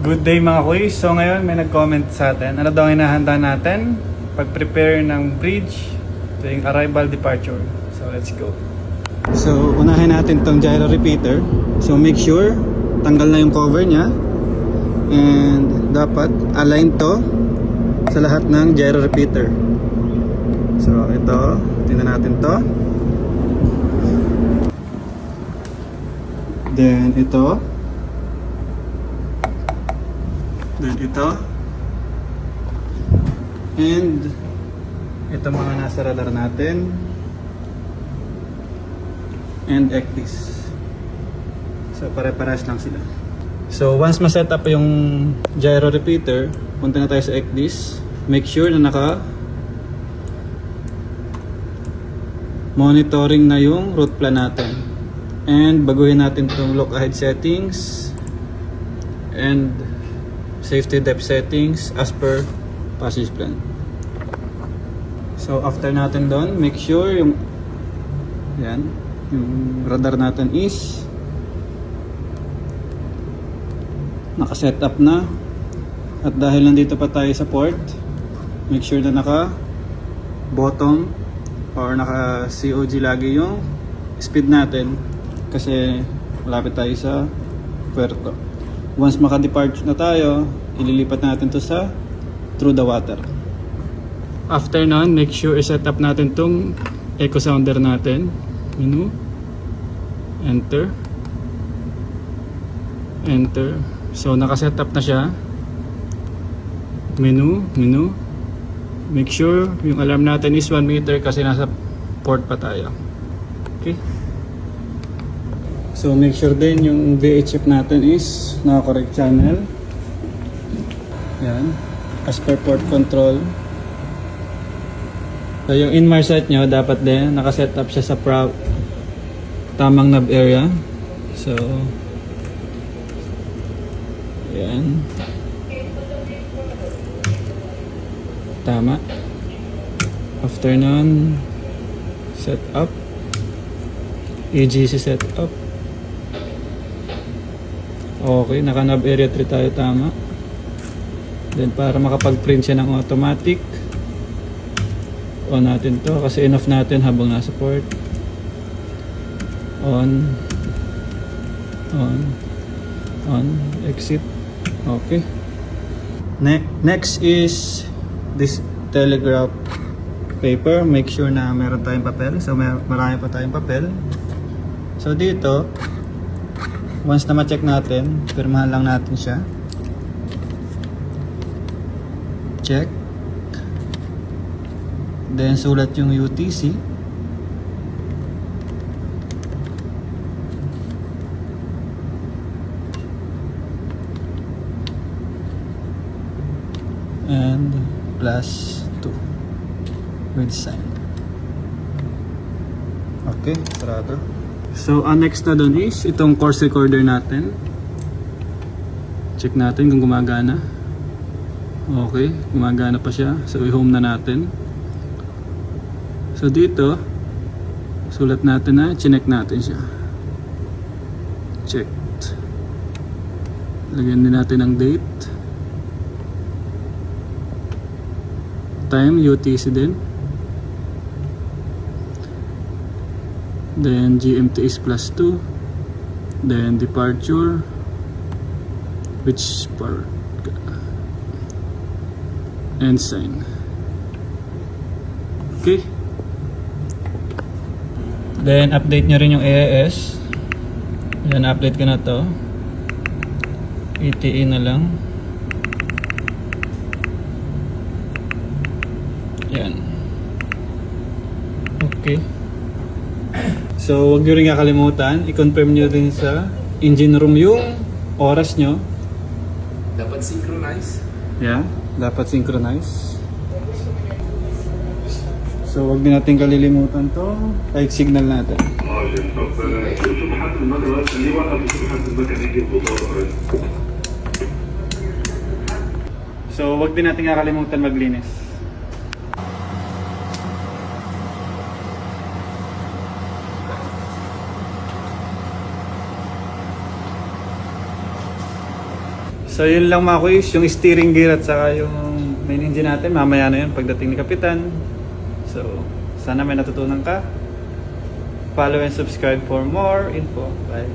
Good day mga kuy. So ngayon may nag-comment sa atin. Ano daw ang hinahanda natin? Pag-prepare ng bridge tuwing arrival departure. So let's go. So unahin natin tong gyro repeater. So make sure tanggal na yung cover niya. And dapat align to sa lahat ng gyro repeater. So ito, tingnan natin to. Then ito. Then ito. And ito mga nasa radar natin. And ECDIS. So pare-pares lang sila. So once ma-set up yung gyro repeater, punta na tayo sa ECDIS. Make sure na naka monitoring na yung route plan natin. And baguhin natin itong look ahead settings and safety depth settings as per passage plan. So after natin doon, make sure yung radar natin is naka-set up na. At dahil nandito pa tayo sa port, make sure na naka bottom or naka COG lagi yung speed natin kasi malapit tayo sa puerto. Once maka-depart na tayo, ililipat natin to sa through the water. After nun, make sure i-set up natin tong echo sounder natin. Menu, enter, enter. So naka-set up na siya. Menu, make sure yung alarm natin is 1 meter kasi nasa port pa tayo. Okay. So make sure din yung VHF natin is naka-correct channel. Yan. As per port control. So yung Inmarsat nyo dapat din naka-set up siya sa tamang nav area. So yan. Tama. After nun, set up. EGC set up. Okay, naka-nav area 3 tayo, tama. Then para makapag-print siya ng automatic, on natin to kasi enough natin habang nasa port. On, exit. Okay. Next is this telegraph paper. Make sure na meron tayong papel. So marami pa tayong papel. So dito, once na ma-check natin, pirmahan lang natin siya. Check. Then sulat yung UTC. And plus 2 with sign. Okay, sarado. So, ang next na dun is itong course recorder natin. Check natin kung gumagana. Okay, gumagana pa siya. So, i-home na natin. So, dito, sulat natin na, chinek natin siya. Checked. Lagyan din natin ang date. Time, UTC din. Then GMT is plus 2. Then departure, which part, and sign. Okay. Then update nyo rin yung AIS. Yan, update ko na to. ETA na lang. Yan. Okay. So, huwag nyo rin kakalimutan, i-confirm nyo rin sa engine room yung oras nyo. Dapat synchronize. Yeah, dapat synchronize. So, huwag din natin kalilimutan to. Like signal natin. So, huwag din natin kakalimutan maglinis. So yun lang mga kuys, yung steering gear at saka yung main engine natin, mamaya na yun pagdating ni Kapitan. So sana may natutunan ka. Follow and subscribe for more info. Bye.